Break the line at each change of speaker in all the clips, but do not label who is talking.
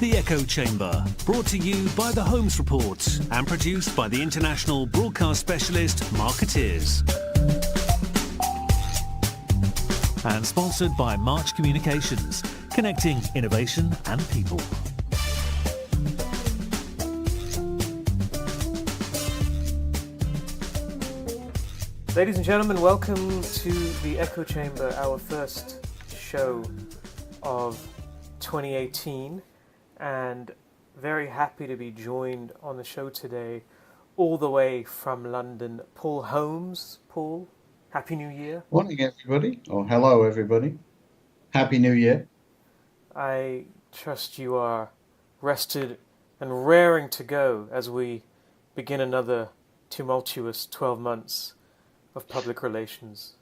The Echo Chamber, brought to you by the Holmes Report and produced by the international broadcast specialist Marketeers. And sponsored by March Communications, connecting innovation and people.
Ladies and gentlemen, welcome to the Echo Chamber, our first show of 2018, and very happy to be joined on the show today, all the way from London, Paul Holmes. Paul, Happy New Year.
Morning, everybody. Or hello, everybody. Happy New Year.
I trust you are rested and raring to go as we begin another tumultuous 12 months of public relations.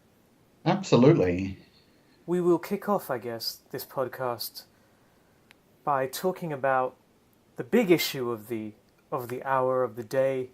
Absolutely.
We will kick off, I guess, this podcast by talking about the big issue of the hour, of the day,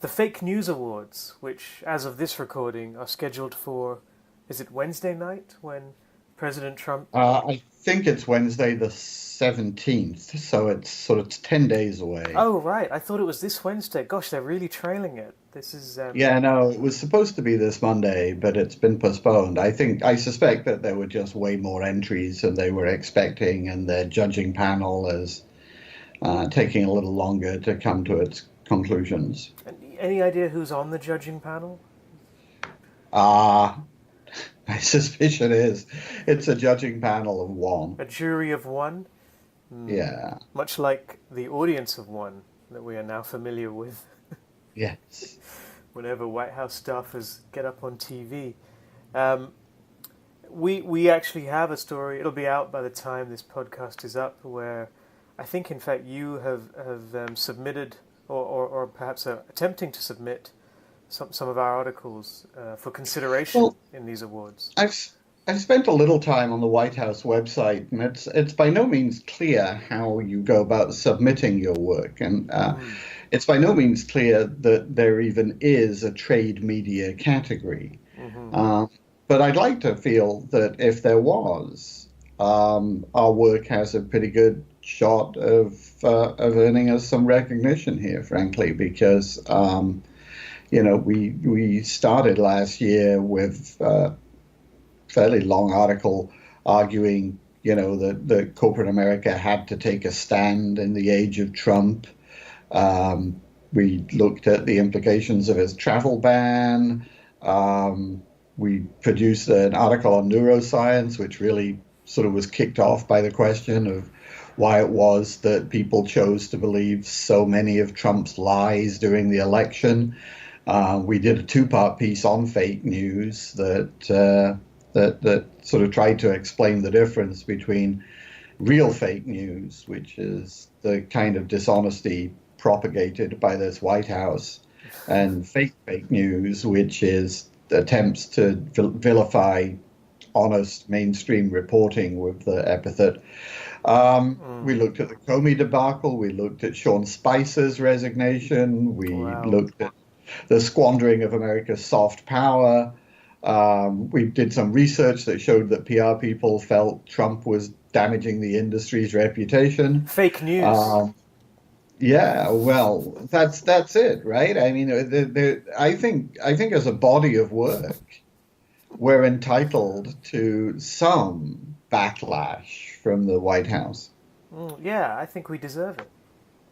the Fake News Awards, which, as of this recording, are scheduled for, is it Wednesday night when President Trump...
I think it's Wednesday the 17th, so it's sort of 10 days away.
Oh, right. I thought it was this Wednesday. Gosh, they're really trailing it. This is...
Yeah, no, it was supposed to be this Monday, but it's been postponed. I suspect that there were just way more entries than they were expecting, and their judging panel is taking a little longer to come to its conclusions.
Any idea who's on the judging panel?
My suspicion is it's a judging panel of one.
A jury of one?
Yeah.
Much like the audience of one that we are now familiar with.
Yes.
Whenever White House staffers get up on TV. We actually have a story, it'll be out by the time this podcast is up, where I think, in fact, you have submitted, or perhaps are attempting to submit, some of our articles for consideration in these awards.
I've spent a little time on the White House website, and it's by no means clear how you go about submitting your work, and it's by no means clear that there even is a trade media category. Mm-hmm. But I'd like to feel that if there was, our work has a pretty good shot of earning us some recognition here, frankly, because we started last year with a fairly long article arguing, that corporate America had to take a stand in the age of Trump. We looked at the implications of his travel ban. We produced an article on neuroscience, which really sort of was kicked off by the question of why it was that people chose to believe so many of Trump's lies during the election. We did a two-part piece on fake news that sort of tried to explain the difference between real fake news, which is the kind of dishonesty propagated by this White House, and fake news, which is attempts to vilify honest mainstream reporting with the epithet. We looked at the Comey debacle. We looked at Sean Spicer's resignation. We looked at the squandering of America's soft power. We did some research that showed that PR people felt Trump was damaging the industry's reputation.
Fake news.
Yeah, well, that's it, right? I mean, I think as a body of work, we're entitled to some backlash from the White House.
Yeah, I think we deserve it.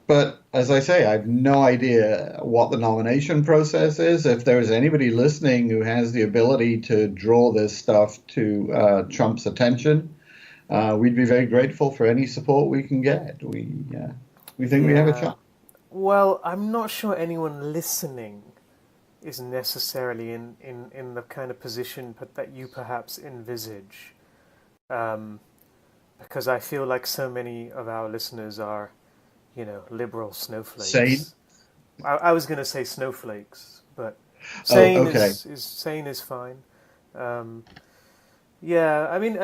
But as I say, I have no idea what the nomination process is. If there is anybody listening who has the ability to draw this stuff to Trump's attention, we'd be very grateful for any support we can get. We think we have a chance.
Well, I'm not sure anyone listening is necessarily in the kind of position that you perhaps envisage. Because I feel like so many of our listeners are, liberal snowflakes.
Sane?
I was going to say snowflakes, but sane is fine. Yeah, I mean,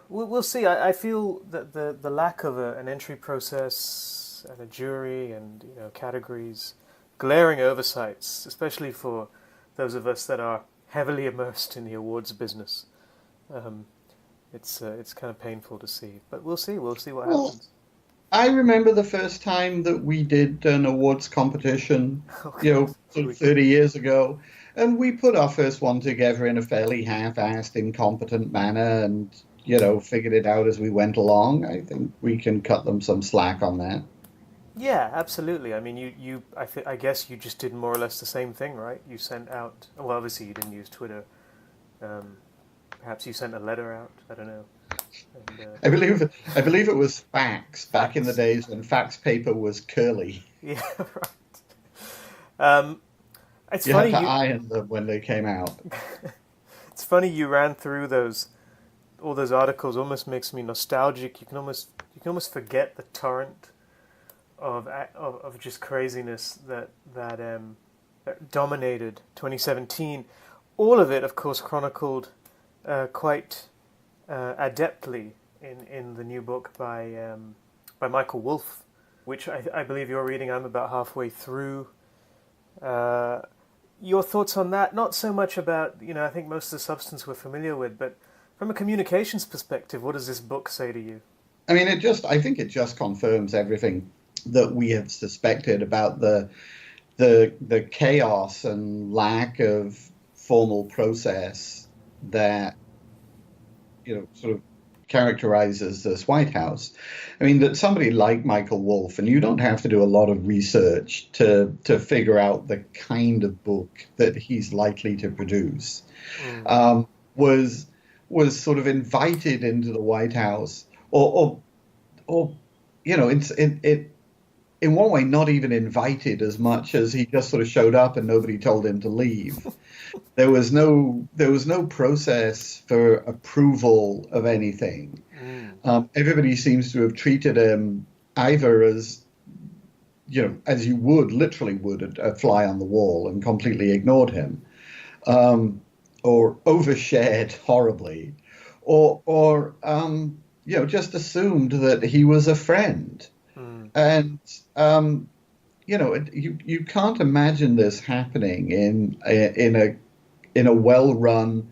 we'll see. I feel that the lack of an entry process and a jury and categories, glaring oversights, especially for those of us that are heavily immersed in the awards business. It's kind of painful to see, but we'll see what happens.
I remember the first time that we did an awards competition, sort of 30 years ago, and we put our first one together in a fairly half-assed, incompetent manner, and figured it out as we went along. I think we can cut them some slack on that.
Yeah, absolutely. I mean, I guess you just did more or less the same thing, right? You sent out. Well, obviously you didn't use Twitter. Perhaps you sent a letter out. I don't know. And,
I believe it was fax back in the days when fax paper was curly.
Yeah, right. It's
You
funny
had to iron them when they came out.
It's funny you ran through all those articles. Almost makes me nostalgic. You can almost forget the torrent of just craziness that dominated 2017. All of it, of course, chronicled quite adeptly in the new book by Michael Wolff, which I believe you're reading. I'm about halfway through. Your thoughts on that? Not so much about, I think most of the substance we're familiar with, but from a communications perspective, what does this book say to you?
I mean, I think it just confirms everything that we have suspected about the chaos and lack of formal process that sort of characterizes this White House. I mean, that somebody like Michael Wolff, and you don't have to do a lot of research to figure out the kind of book that he's likely to produce, was sort of invited into the White House, or in one way, not even invited as much as he just sort of showed up and nobody told him to leave. There was no process for approval of anything. Everybody seems to have treated him either as as you literally would a fly on the wall, and completely ignored him, or overshared horribly, or just assumed that he was a friend. And you can't imagine this happening in a well-run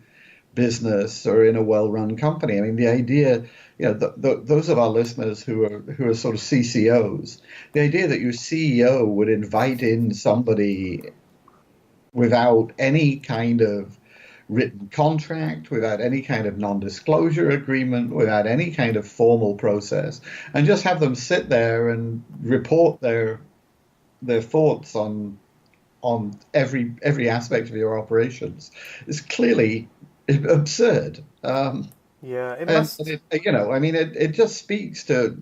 business or in a well-run company. I mean, the idea, those of our listeners who are sort of CCOs, the idea that your CEO would invite in somebody without any kind of written contract, without any kind of non-disclosure agreement, without any kind of formal process, and just have them sit there and report their thoughts on every aspect of your operations is clearly absurd.
It must.
It just speaks to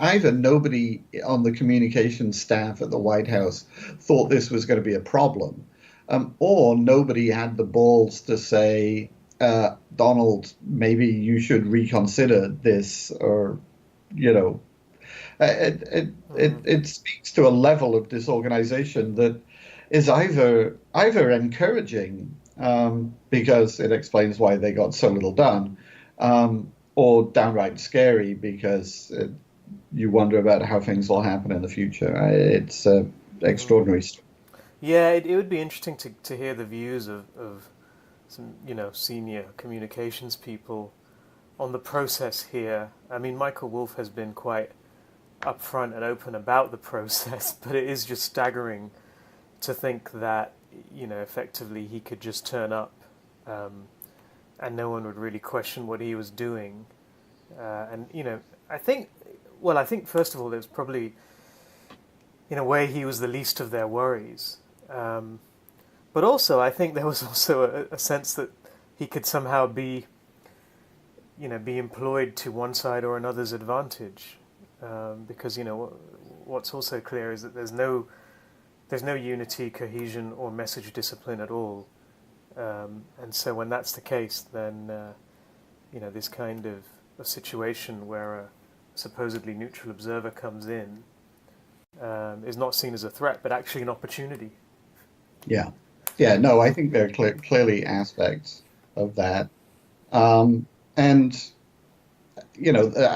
either nobody on the communications staff at the White House thought this was going to be a problem, or nobody had the balls to say, Donald, maybe you should reconsider this, or it speaks to a level of disorganization that is either encouraging, because it explains why they got so little done, or downright scary because you wonder about how things will happen in the future. It's extraordinary.
Yeah, it would be interesting to hear the views of some senior communications people on the process here. I mean, Michael Wolff has been quite upfront and open about the process, but it is just staggering to think that effectively he could just turn up and no one would really question what he was doing. I think first of all, there's probably, in a way, he was the least of their worries. But also, I think there was also a sense that he could somehow be employed to one side or another's advantage. Because, what's also clear is that there's no unity, cohesion, or message discipline at all. And so when that's the case, then, this kind of a situation where a supposedly neutral observer comes in is not seen as a threat, but actually an opportunity.
Yeah. No, I think there are clearly aspects of that. And, I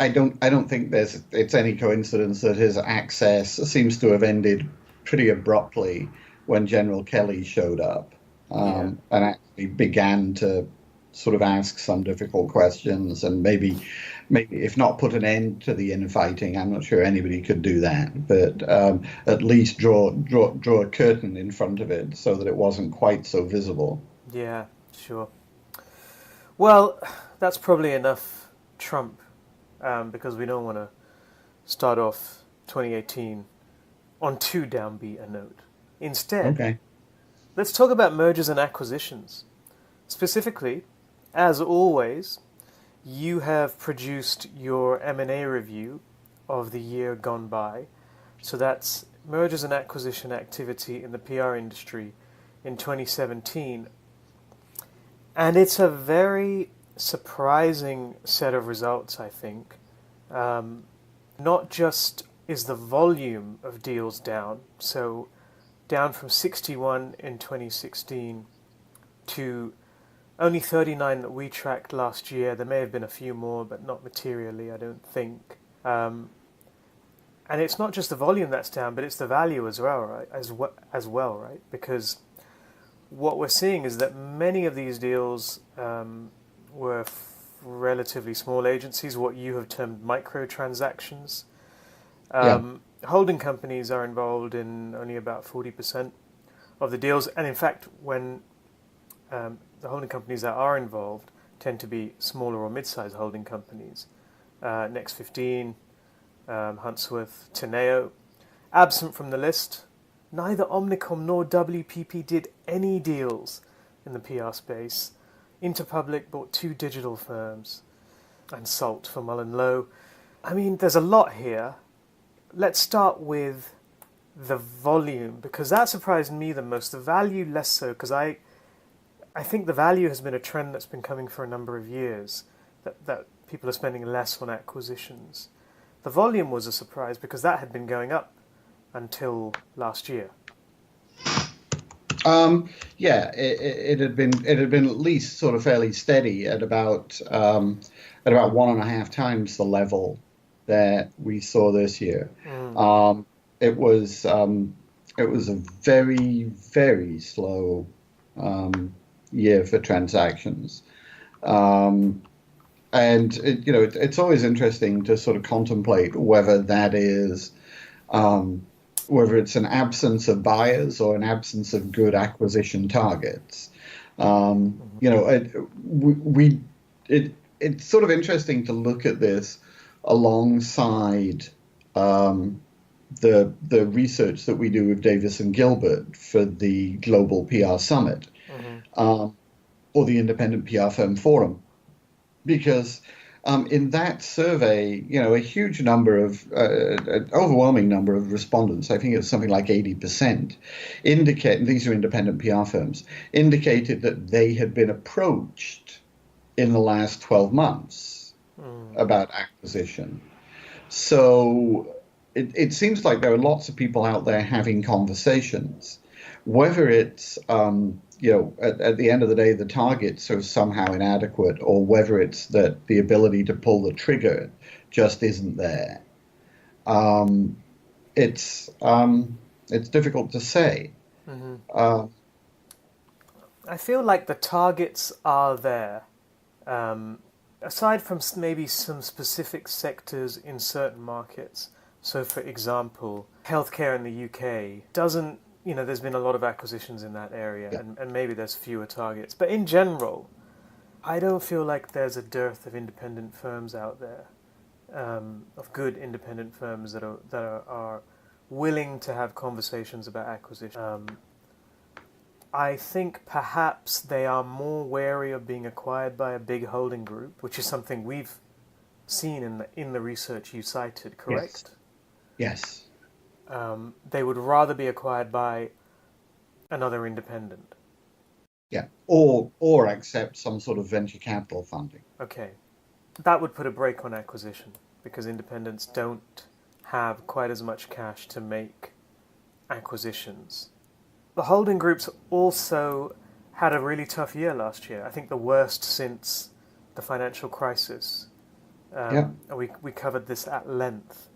don't think it's any coincidence that his access seems to have ended pretty abruptly when General Kelly showed up, and actually began to sort of ask some difficult questions and maybe maybe if not put an end to the infighting, I'm not sure anybody could do that, but at least draw a curtain in front of it so that it wasn't quite so visible.
Yeah, sure. Well, that's probably enough Trump, because we don't want to start off 2018 on too downbeat a note. Instead,
Okay.
let's talk about mergers and acquisitions. Specifically, as always, you have produced your M&A review of the year gone by. So that's mergers and acquisition activity in the PR industry in 2017. And it's a very surprising set of results, I think. Not just is the volume of deals down, so down from 61 in 2016 to only 39 that we tracked last year. There may have been a few more, but not materially, I don't think. And it's not just the volume that's down, but it's the value as well, right? As well, right? Because what we're seeing is that many of these deals were relatively small agencies, what you have termed microtransactions. Holding companies are involved in only about 40% of the deals, and in fact, when the holding companies that are involved tend to be smaller or mid-sized holding companies. Next 15, Huntsworth, Teneo. Absent from the list, neither Omnicom nor WPP did any deals in the PR space. Interpublic bought 2 digital firms, and Salt for Mullen Lowe. I mean, there's a lot here. Let's start with the volume, because that surprised me the most. The value less so, because I think the value has been a trend that's been coming for a number of years, that people are spending less on acquisitions. The volume was a surprise because that had been going up until last year.
It had been at least sort of fairly steady at about 1.5 times the level that we saw this year. It was a very, very slow year for transactions. It's always interesting to sort of contemplate whether that is whether it's an absence of buyers or an absence of good acquisition targets. It's sort of interesting to look at this alongside the research that we do with Davis and Gilbert for the Global PR Summit, or the Independent PR Firm Forum, because in that survey, a huge number of, an overwhelming number of respondents, I think it's something like 80%, indicate, and these are independent PR firms, indicated that they had been approached in the last 12 months about acquisition. So it seems like there are lots of people out there having conversations. Whether it's, at the end of the day, the targets are somehow inadequate, or whether it's that the ability to pull the trigger just isn't there. It's difficult to say.
I feel like the targets are there. Aside from maybe some specific sectors in certain markets. So, for example, healthcare in the UK doesn't, there's been a lot of acquisitions in that area, and maybe there's fewer targets. But in general, I don't feel like there's a dearth of independent firms out there, of good independent firms that are willing to have conversations about acquisition. I think perhaps they are more wary of being acquired by a big holding group, which is something we've seen in the research you cited, correct?
Yes.
They would rather be acquired by another independent.
Yeah, or accept some sort of venture capital funding.
Okay. That would put a brake on acquisition, because independents don't have quite as much cash to make acquisitions. The holding groups also had a really tough year last year. I think the worst since the financial crisis. And we covered this at length.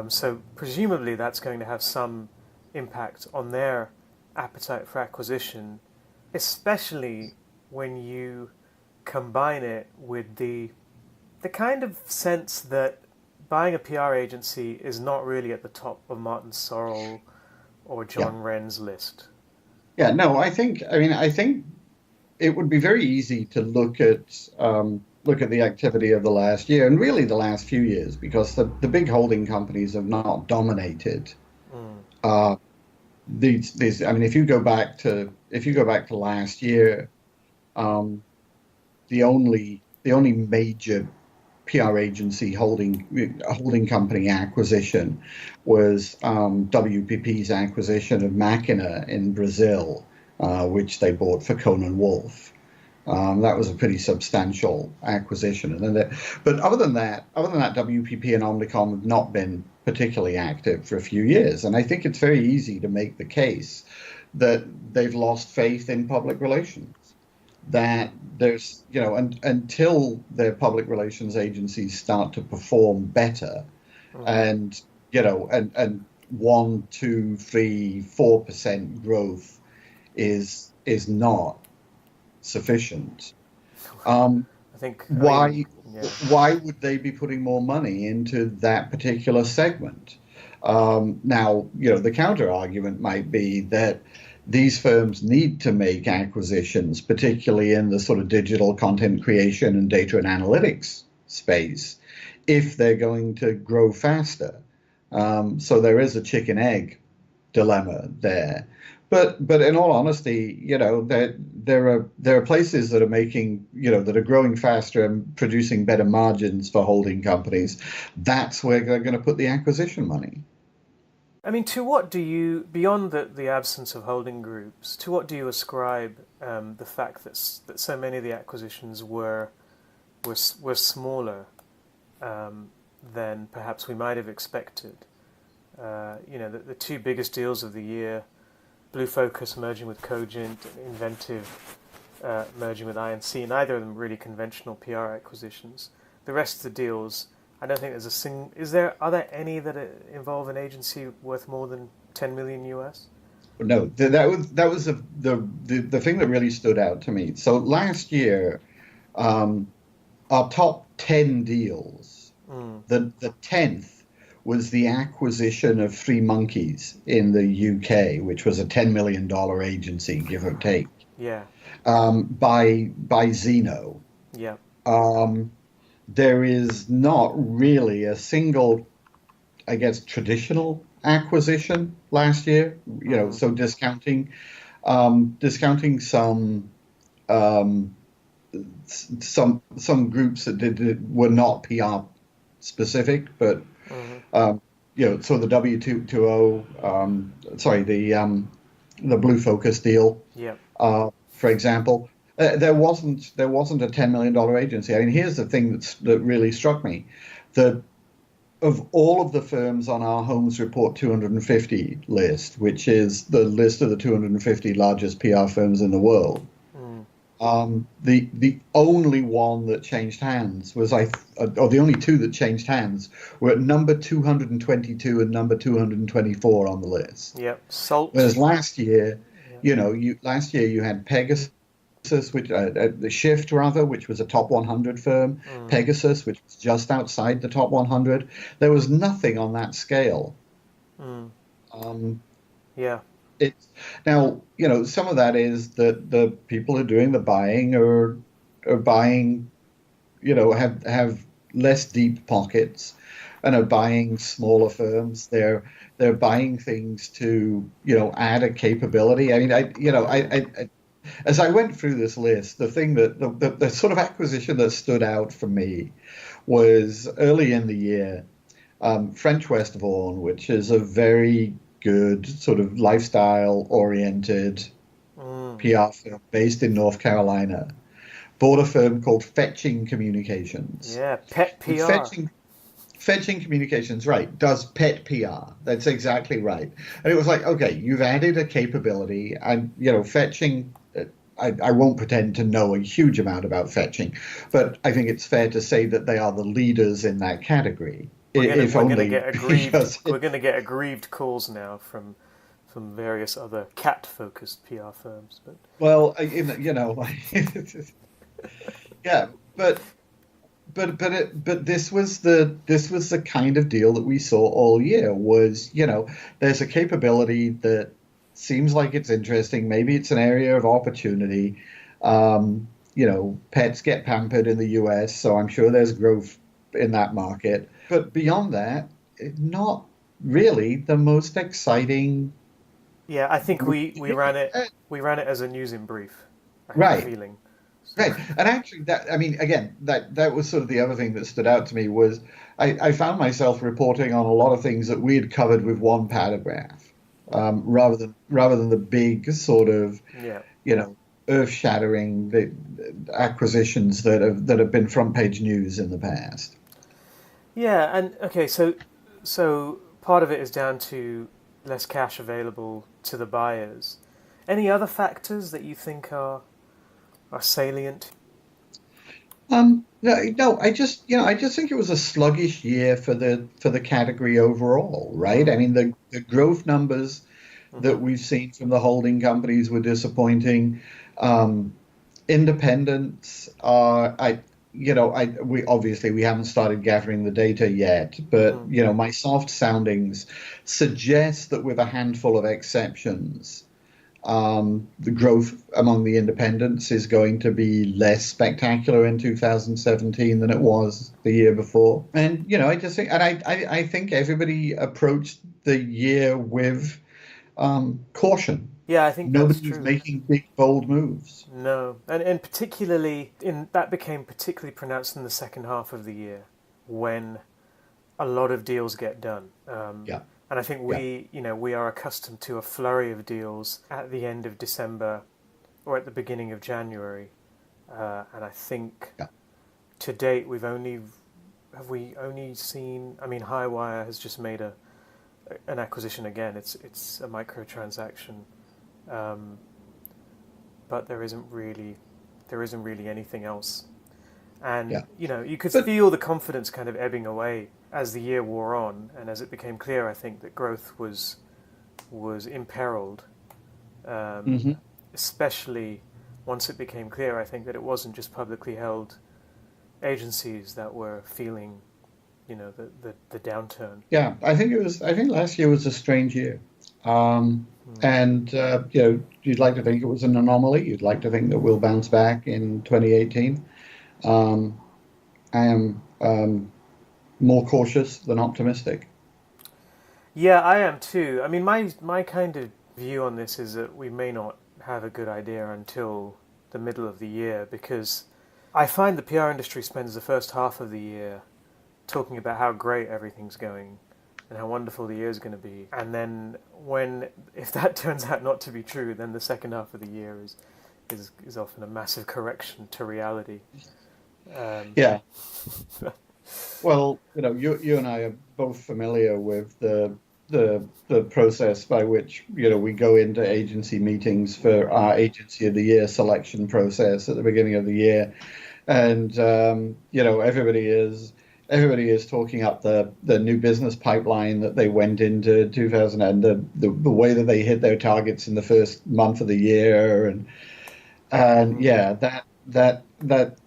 So presumably that's going to have some impact on their appetite for acquisition, especially when you combine it with the the kind of sense that buying a PR agency is not really at the top of Martin Sorrell or John Wren's list.
Yeah, no, I think it would be very easy to look at the activity of the last year and really the last few years, because the big holding companies have not dominated these. I mean, if you go back to last year, the only major PR agency holding company acquisition was WPP's acquisition of Machina in Brazil, which they bought for Conan Wolff. That was a pretty substantial acquisition. But other than that, WPP and Omnicom have not been particularly active for a few years. And I think it's very easy to make the case that they've lost faith in public relations. That there's, until their public relations agencies start to perform better, and 1, 2, 3, 4% growth is not sufficient.
I think
why would they be putting more money into that particular segment? Now, the counter argument might be that these firms need to make acquisitions, particularly in the sort of digital content creation and data and analytics space, if they're going to grow faster. So there is a chicken egg dilemma there. But in all honesty, there are places that are making, that are growing faster and producing better margins for holding companies. That's where they're going to put the acquisition money.
I mean, to what do you, beyond the absence of holding groups, to what do you ascribe the fact that so many of the acquisitions were smaller than perhaps we might have expected? The two biggest deals of the year, Blue Focus merging with Cogent, and Inventive merging with INC, neither of them really conventional PR acquisitions. The rest of the deals, I don't think there's a single. Are there any that involve an agency worth more than $10 million US?
No, that was the thing that really stood out to me. So last year, our top 10 deals, the 10th was the acquisition of Three Monkeys in the UK, which was a $10 million agency, give or take.
Yeah.
By Zeno.
Yeah.
There is not really a single, I guess, traditional acquisition last year. So discounting some groups that were not PR specific, but so the W2O, the Blue Focus deal, for example. There wasn't a $10 million agency. I mean, here's the thing that really struck me: of all of the firms on our Holmes Report 250 list, which is the list of the 250 largest PR firms in the world, the only one that changed hands was or the only two that changed hands were at number 222 and number 224 on the list.
Yep. Salt.
Whereas last year, you had Pegasus. Which the Shift which was a top 100 firm, Pegasus, which was just outside the top 100. There was nothing on that scale. It's now some of that is that the people who are doing the buying are buying, have less deep pockets and are buying smaller firms. They're buying things to add a capability. I mean, as I went through this list, the thing that the sort of acquisition that stood out for me was early in the year, French West Vaughan, which is a very good sort of lifestyle-oriented PR firm based in North Carolina, bought a firm called Fetching Communications.
Yeah, pet PR.
Fetching Communications, right, does pet PR. That's exactly right. And it was like, okay, you've added a capability, and Fetching. I won't pretend to know a huge amount about Fetching, but I think it's fair to say that they are the leaders in that category.
We're going to get aggrieved calls now from various other cat-focused PR firms. But
well, yeah, but but this was the kind of deal that we saw all year. Was, there's a capability that seems like it's interesting. Maybe it's an area of opportunity. Pets get pampered in the US, so I'm sure there's growth in that market. But beyond that, not really the most exciting.
Yeah, I think we ran it as a news in brief. I have a
Right.
feeling.
Right. And actually, that was sort of the other thing that stood out to me was I found myself reporting on a lot of things that we had covered with one paragraph, rather than the big sort of,
Yeah.
earth-shattering acquisitions that have been front page news in the past.
Yeah, and okay, so part of it is down to less cash available to the buyers. Any other factors that you think are salient?
No, I just think it was a sluggish year for the category overall, right? I mean, the growth numbers that we've seen from the holding companies were disappointing. Independents are, we haven't started gathering the data yet, but my soft soundings suggest that with a handful of exceptions, the growth among the independents is going to be less spectacular in 2017 than it was the year before. And I just think, and I think everybody approached the year with caution.
Yeah, I think
Nobody
that's
was
true.
making big, bold moves.
No, and particularly that became particularly pronounced in the second half of the year when a lot of deals get done.
Yeah.
And I think we are accustomed to a flurry of deals at the end of December or at the beginning of January, and I think to date we only seen. I mean, Highwire has just made an acquisition again. It's a micro transaction. But there isn't really anything else, and you could feel the confidence kind of ebbing away as the year wore on, and as it became clear, I think that growth was imperiled, especially once it became clear, I think, that it wasn't just publicly held agencies that were feeling, the downturn.
Yeah, I think last year was a strange year. And you'd like to think it was an anomaly. You'd like to think that we'll bounce back in 2018. I am more cautious than optimistic.
Yeah, I am too. I mean, my kind of view on this is that we may not have a good idea until the middle of the year, because I find the PR industry spends the first half of the year talking about how great everything's going and how wonderful the year is going to be. And then if that turns out not to be true, then the second half of the year is often a massive correction to reality.
Yeah. Well, you and I are both familiar with the process by which, we go into agency meetings for our agency of the year selection process at the beginning of the year. And, everybody is talking up the new business pipeline that they went into 2000 and the way that they hit their targets in the first month of the year, and that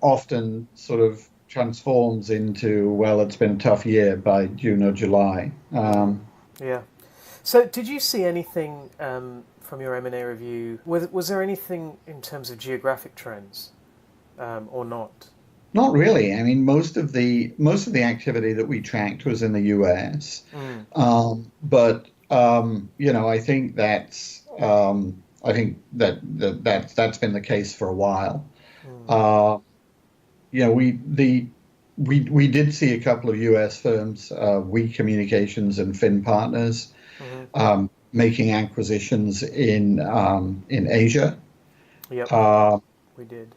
often sort of transforms into, well, it's been a tough year by June or July.
Yeah. So did you see anything from your M&A review? Was there anything in terms of geographic trends or not?
Not really. I mean, most of the activity that we tracked was in the U.S. But I think that's been the case for a while. We did see a couple of U.S. firms, We Communications and Fin Partners, making acquisitions in Asia.
Yep, we did.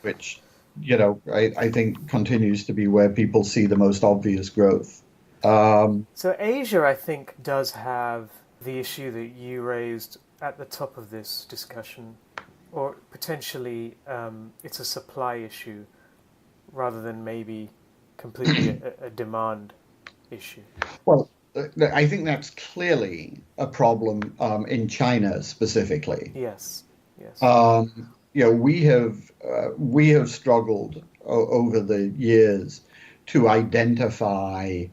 Which, I think continues to be where people see the most obvious growth.
So Asia, I think, does have the issue that you raised at the top of this discussion, or potentially it's a supply issue rather than maybe completely a demand issue.
Well, I think that's clearly a problem in China specifically.
Yes.
We have struggled over the years to identify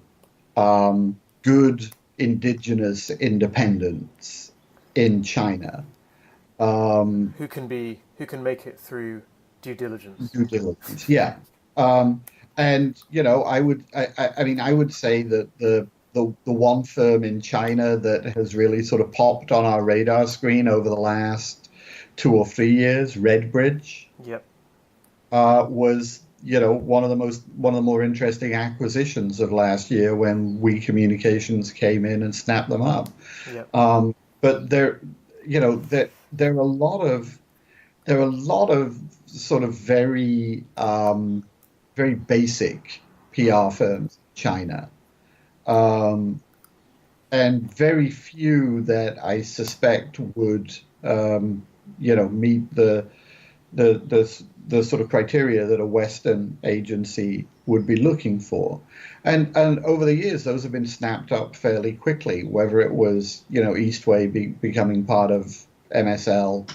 good indigenous independents in China.
Who can make it through due diligence?
Due diligence, yeah. And I would say that the one firm in China that has really sort of popped on our radar screen over the last 2 or 3 years, Redbridge,
Yep.
was one of the more interesting acquisitions of last year when We Communications came in and snapped them up.
Yep.
But there are a lot of sort of very very basic PR firms in China, and very few that I suspect would meet the sort of criteria that a Western agency would be looking for. And over the years, those have been snapped up fairly quickly, whether it was, Eastway becoming part of MSL,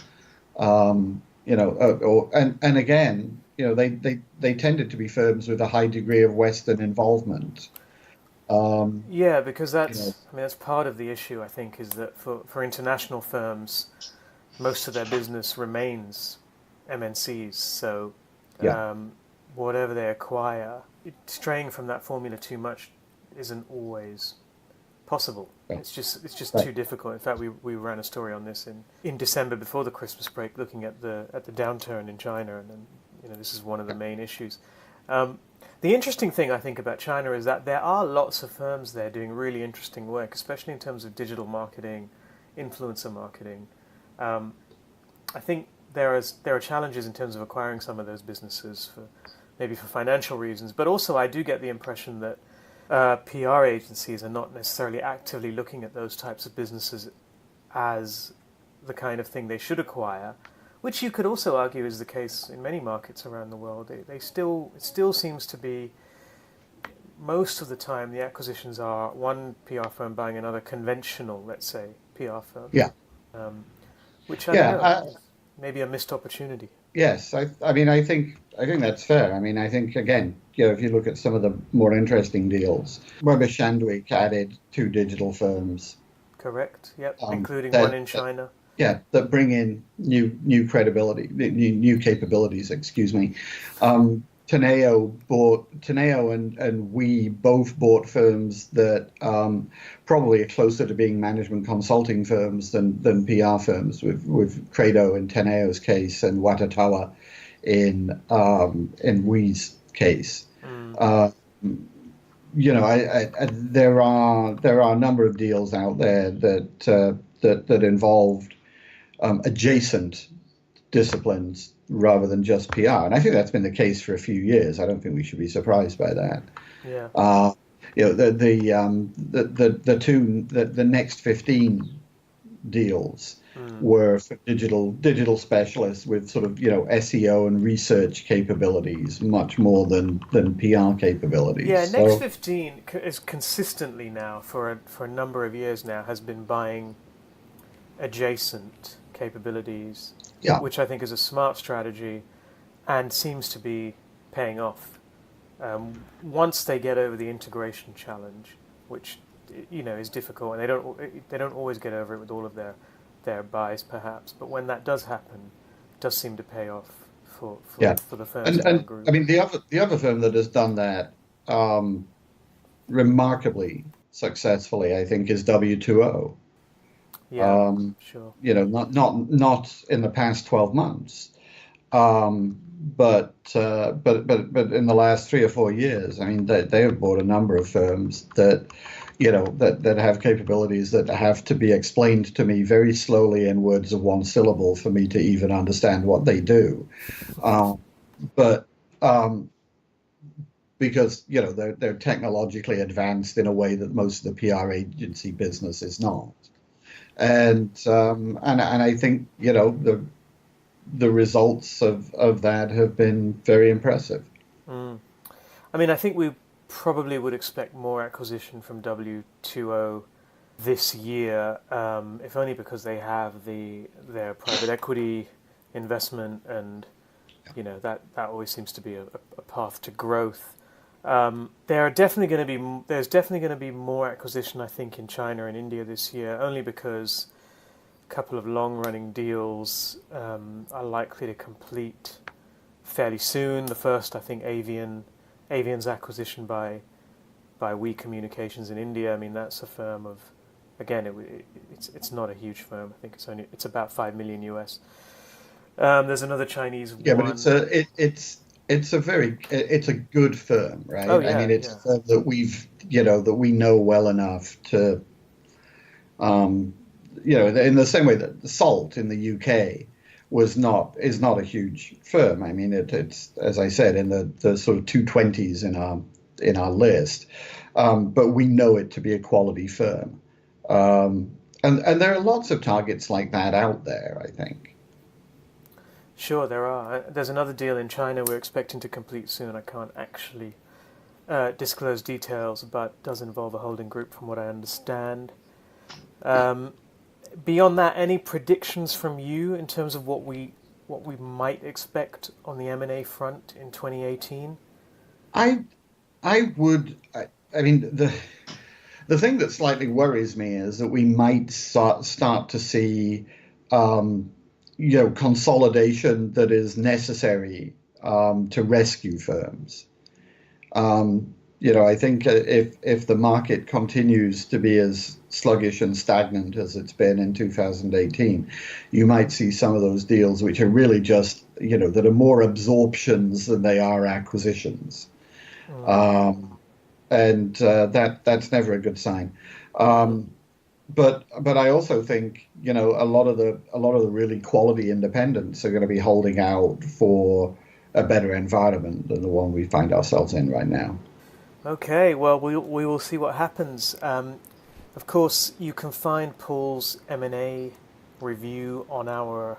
and again, they tended to be firms with a high degree of Western involvement.
Yeah, because that's part of the issue, I think, is that for international firms, most of their business remains MNCs. So whatever they acquire, straying from that formula too much isn't always possible. Right. It's just right. Too difficult. In fact, we ran a story on this in December before the Christmas break, looking at the downturn in China, and then this is one of the main issues. The interesting thing I think about China is that there are lots of firms there doing really interesting work, especially in terms of digital marketing, influencer marketing. I think there are challenges in terms of acquiring some of those businesses maybe for financial reasons, but also I do get the impression that PR agencies are not necessarily actively looking at those types of businesses as the kind of thing they should acquire, which you could also argue is the case in many markets around the world. It still seems to be, most of the time, the acquisitions are one PR firm buying another conventional, let's say, PR firm.
Yeah.
Which I don't know, maybe a missed opportunity.
Yes, I think that's fair. I think, again, if you look at some of the more interesting deals, Weber Shandwick added 2 digital firms.
Correct. Yep, including one in China.
That bring in new credibility, new capabilities. Excuse me. Teneo and we both bought firms that probably are closer to being management consulting firms than PR firms. With Credo in Teneo's case and Watatawa in we's case. There are a number of deals out there that involved adjacent disciplines rather than just PR, and I think that's been the case for a few years. I don't think we should be surprised by that.
Yeah.
The next 15 deals were for digital specialists with sort of SEO and research capabilities much more than PR capabilities.
Yeah, Next 15 is consistently now for a number of years now has been buying adjacent capabilities, which I think is a smart strategy and seems to be paying off. Once they get over the integration challenge, which is difficult, and they don't always get over it with all of their buys, perhaps, but when that does happen, it does seem to pay off for the firms in that group.
The other firm that has done that remarkably successfully, I think, is W2O.
Yeah, sure.
Not in the past 12 months, but in the last 3 or 4 years. They have bought a number of firms that have capabilities that have to be explained to me very slowly in words of one syllable for me to even understand what they do. Because they're technologically advanced in a way that most of the PR agency business is not. And I think the results of that have been very impressive.
I think we probably would expect more acquisition from W2O this year, if only because they have their private equity investment, and that always seems to be a path to growth. There's definitely going to be more acquisition, I think, in China and India this year, only because a couple of long-running deals are likely to complete fairly soon. The first, I think, Avian's acquisition by We Communications in India. I mean, that's a firm of, again, it's not a huge firm. I think it's about 5 million US. There's another Chinese one.
Yeah, but it's a good firm, right?
Oh, yeah,
I mean, it's a firm that that we know well enough to, in the same way that Salt in the UK is not a huge firm. I mean, it's, as I said, in the sort of 220s in our list, but we know it to be a quality firm, and there are lots of targets like that out there, I think.
Sure, there are. There's another deal in China we're expecting to complete soon. I can't actually disclose details, but does involve a holding group from what I understand. Beyond that, any predictions from you in terms of what we might expect on the M&A front in 2018?
I mean, the thing that slightly worries me is that we might start to see consolidation that is necessary to rescue firms. I think if the market continues to be as sluggish and stagnant as it's been in 2018, you might see some of those deals which are really just, that are more absorptions than they are acquisitions. And that's never a good sign. But I also think a lot of the really quality independents are going to be holding out for a better environment than the one we find ourselves in right now.
Okay, well we will see what happens. Of course, you can find Paul's M&A review on our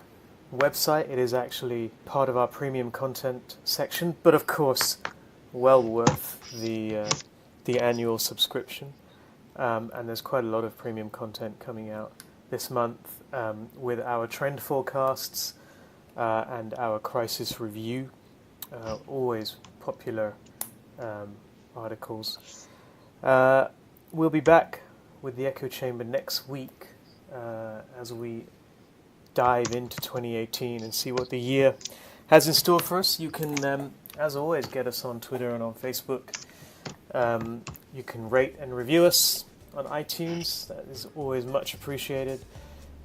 website. It is actually part of our premium content section, but of course, well worth the annual subscription. And there's quite a lot of premium content coming out this month with our trend forecasts and our crisis review, always popular articles. We'll be back with the Echo Chamber next week as we dive into 2018 and see what the year has in store for us. You can, as always, get us on Twitter and on Facebook. You can rate and review us on iTunes. That is always much appreciated.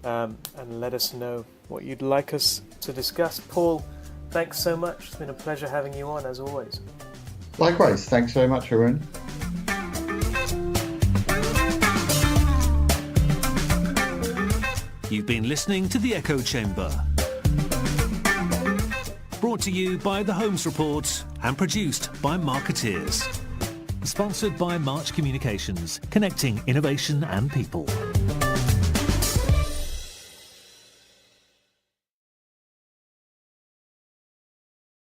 And let us know what you'd like us to discuss. Paul, thanks so much. It's been a pleasure having you on, as always.
Likewise. Thanks very much, Arun.
You've been listening to The Echo Chamber. Brought to you by the Holmes Report and produced by Marketeers. Sponsored by March Communications, connecting innovation and people.